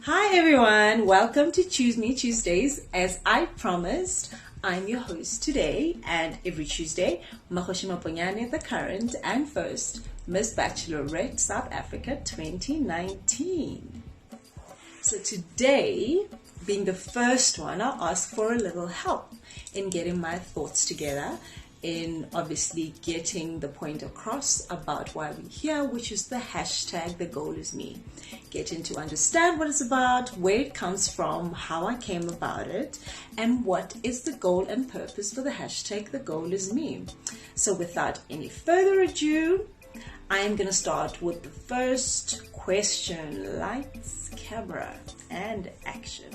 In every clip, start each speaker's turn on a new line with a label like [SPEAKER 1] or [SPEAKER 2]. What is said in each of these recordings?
[SPEAKER 1] Hi everyone, welcome to Choose Me Tuesdays. As I promised, I'm your host today, and every Tuesday, Makhoshima Ponyane, the current and first Miss Bachelorette South Africa 2019. So today, being the first one, I'll ask for a little help in getting my thoughts together, in obviously getting the point across about why we're here, which is the hashtag The Goal Is Me. Getting to understand what it's about, where it comes from, how I came about it, and what is the goal and purpose for the hashtag The Goal Is Me. So without any further ado, I am going to start with the first question. Lights, camera, and action.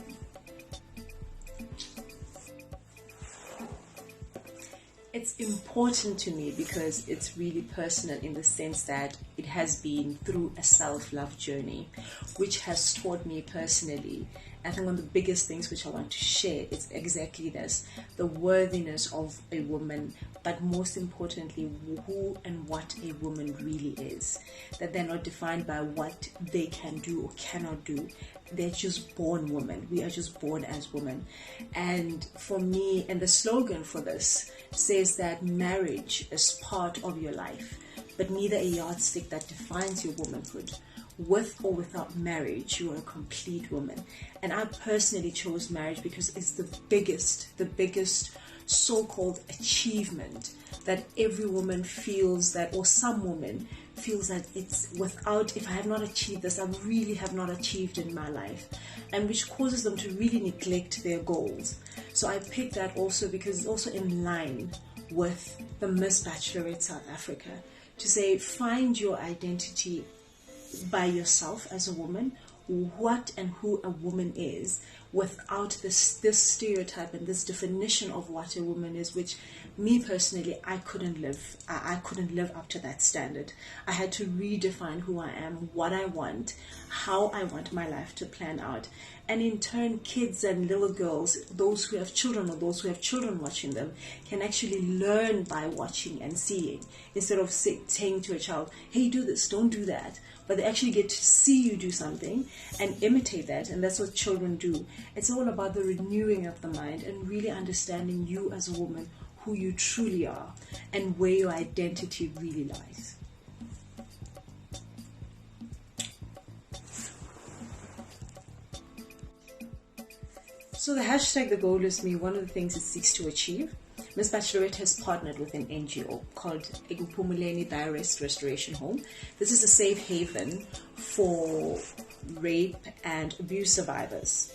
[SPEAKER 1] It's important to me because it's really personal in the sense that it has been through a self-love journey, which has taught me personally. I think one of the biggest things which I want to share is exactly this: the worthiness of a woman, but most importantly, who and what a woman really is. That they're not defined by what they can do or cannot do. They're just born women. We are just born as women. And for me, and the slogan for this says that marriage is part of your life, but neither a yardstick that defines your womanhood. With or without marriage, you are a complete woman. And I personally chose marriage because it's the biggest so-called achievement that every woman feels that, or some woman feels that it's without, if I have not achieved this, I really have not achieved in my life, and which causes them to really neglect their goals. So I picked that also because it's also in line with the Miss Bachelorette South Africa, to say find your identity by yourself as a woman, what and who a woman is, without this stereotype and this definition of what a woman is, which me personally, I couldn't live up to that standard. I had to redefine who I am, what I want, how I want my life to plan out. And in turn, kids and little girls, those who have children or those who have children watching them, can actually learn by watching and seeing, instead of saying to a child, hey, do this, don't do that. But they actually get to see you do something and imitate that, and that's what children do. It's all about the renewing of the mind and really understanding you as a woman, who you truly are, and where your identity really lies. So the hashtag The Goal Is Me, one of the things it seeks to achieve, Miss Bachelorette has partnered with an NGO called Iguphumuleni Diarist Restoration Home. This is a safe haven for rape and abuse survivors.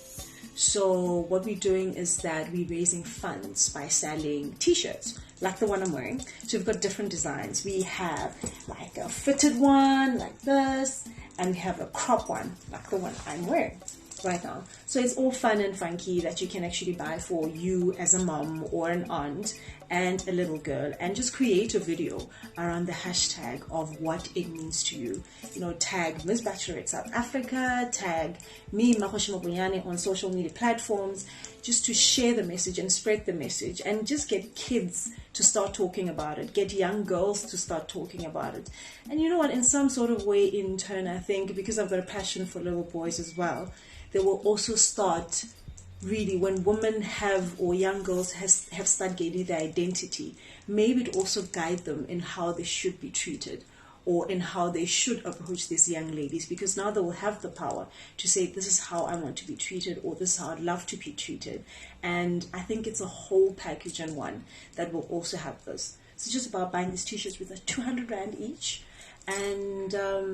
[SPEAKER 1] So what we're doing is that we're raising funds by selling t-shirts like the one I'm wearing. So we've got different designs. We have like a fitted one like this, and we have a crop one like the one I'm wearing right now. So it's all fun and funky that you can actually buy for you as a mom or an aunt and a little girl, and just create a video around the hashtag of what it means to you. You know, tag Miss Bachelorette South Africa, tag me, Makhoshima Ponyane, on social media platforms, just to share the message and spread the message, and just get kids to start talking about it, get young girls to start talking about it. And you know what, in some sort of way, in turn, I think, because I've got a passion for little boys as well, they will also start, really, when women have, or young girls have started gaining their identity, maybe it also guide them in how they should be treated, or in how they should approach these young ladies, because now they will have the power to say, this is how I want to be treated, or this is how I'd love to be treated. And I think it's a whole package and one that will also have this. So it's just about buying these t-shirts with a 200 Rand each. And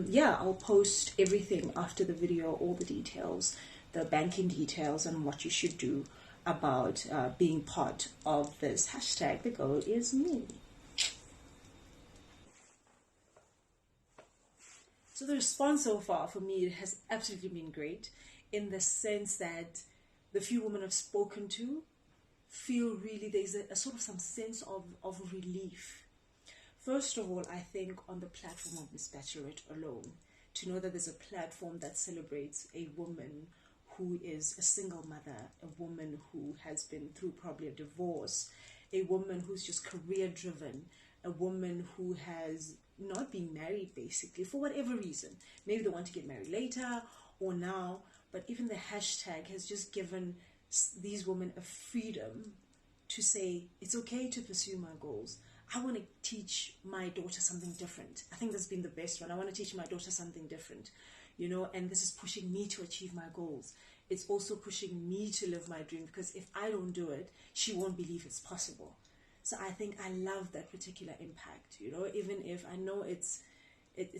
[SPEAKER 1] yeah, I'll post everything after the video, all the details, the banking details, and what you should do about being part of this hashtag. The Goal Is Me. So the response so far for me, it has absolutely been great, in the sense that the few women I've spoken to feel really there's a sort of some sense of relief. First of all, I think on the platform of Miss Bachelorette alone, to know that there's a platform that celebrates a woman who is a single mother, a woman who has been through probably a divorce, a woman who's just career driven, a woman who has not being married, basically, for whatever reason. Maybe they want to get married later or now, but even the hashtag has just given these women a freedom to say, it's okay to pursue my goals. I want to teach my daughter something different. I think that's been the best one. I want to teach my daughter something different, and this is pushing me to achieve my goals. It's also pushing me to live my dream, because if I don't do it, she won't believe it's possible. So I think I love that particular impact, even if I know it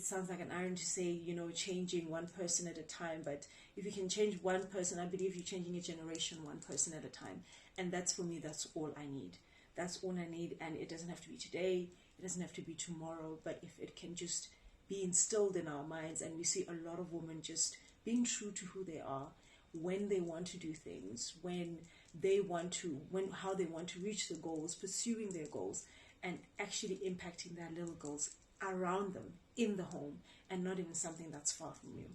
[SPEAKER 1] sounds like an iron to say, changing one person at a time. But if you can change one person, I believe you're changing a generation one person at a time. And that's, for me, that's all I need. That's all I need. And it doesn't have to be today. It doesn't have to be tomorrow. But if it can just be instilled in our minds, and we see a lot of women just being true to who they are, when they want to do things, how they want to reach the goals, pursuing their goals, and actually impacting their little goals around them in the home, and not even something that's far from you.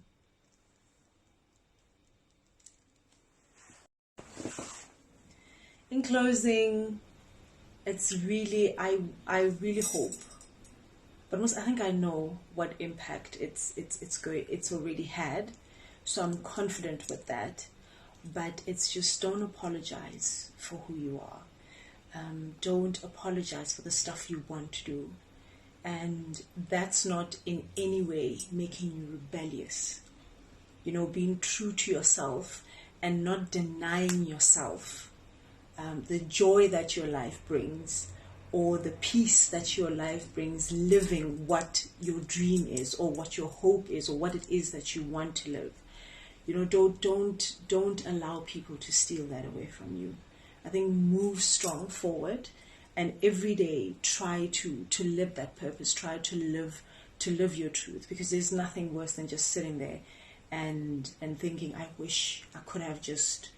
[SPEAKER 1] In closing, it's really, I really hope, but I think I know what impact it's already had, so I'm confident with that. But it's just, don't apologize for who you are. Don't apologize for the stuff you want to do. And that's not in any way making you rebellious. Being true to yourself and not denying yourself the joy that your life brings, or the peace that your life brings, living what your dream is, or what your hope is, or what it is that you want to live. Don't allow people to steal that away from you. I think move strong forward, and every day try to live that purpose. Try to live your truth, because there's nothing worse than just sitting there and thinking, I wish I could have just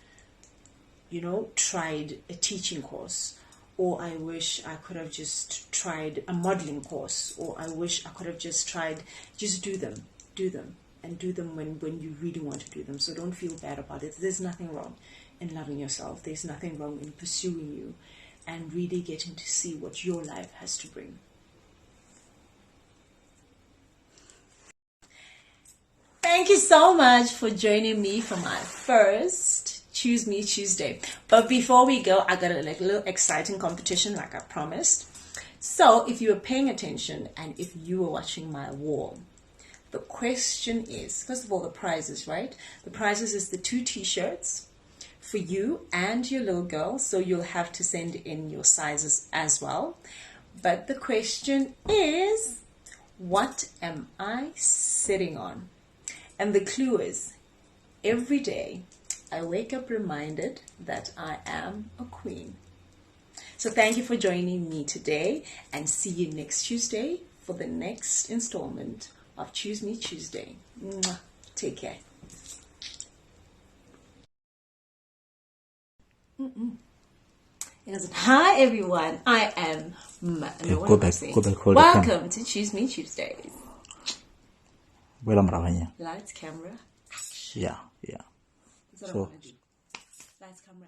[SPEAKER 1] tried a teaching course, or I wish I could have just tried a modeling course, or I wish I could have just tried. Just do them. And do them when you really want to do them. So don't feel bad about it. There's nothing wrong in loving yourself. There's nothing wrong in pursuing you and really getting to see what your life has to bring. Thank you so much for joining me for my first Choose Me Tuesday. But before we go, I got a little exciting competition, like I promised. So if you were paying attention, and if you were watching my wall, the question is, first of all, the prizes, right? The prizes is the 2 t-shirts for you and your little girl. So you'll have to send in your sizes as well. But the question is, what am I sitting on? And the clue is, every day I wake up reminded that I am a queen. So thank you for joining me today, and see you next Tuesday for the next installment of Choose Me Tuesday. Mwah. Take care. Hi everyone, I am
[SPEAKER 2] Go back.
[SPEAKER 1] Welcome to Choose Me Tuesdays.
[SPEAKER 2] Lights,
[SPEAKER 1] Lights, camera, action.
[SPEAKER 2] Yeah.
[SPEAKER 1] That's what I
[SPEAKER 2] So-
[SPEAKER 1] want to do. Lights, camera,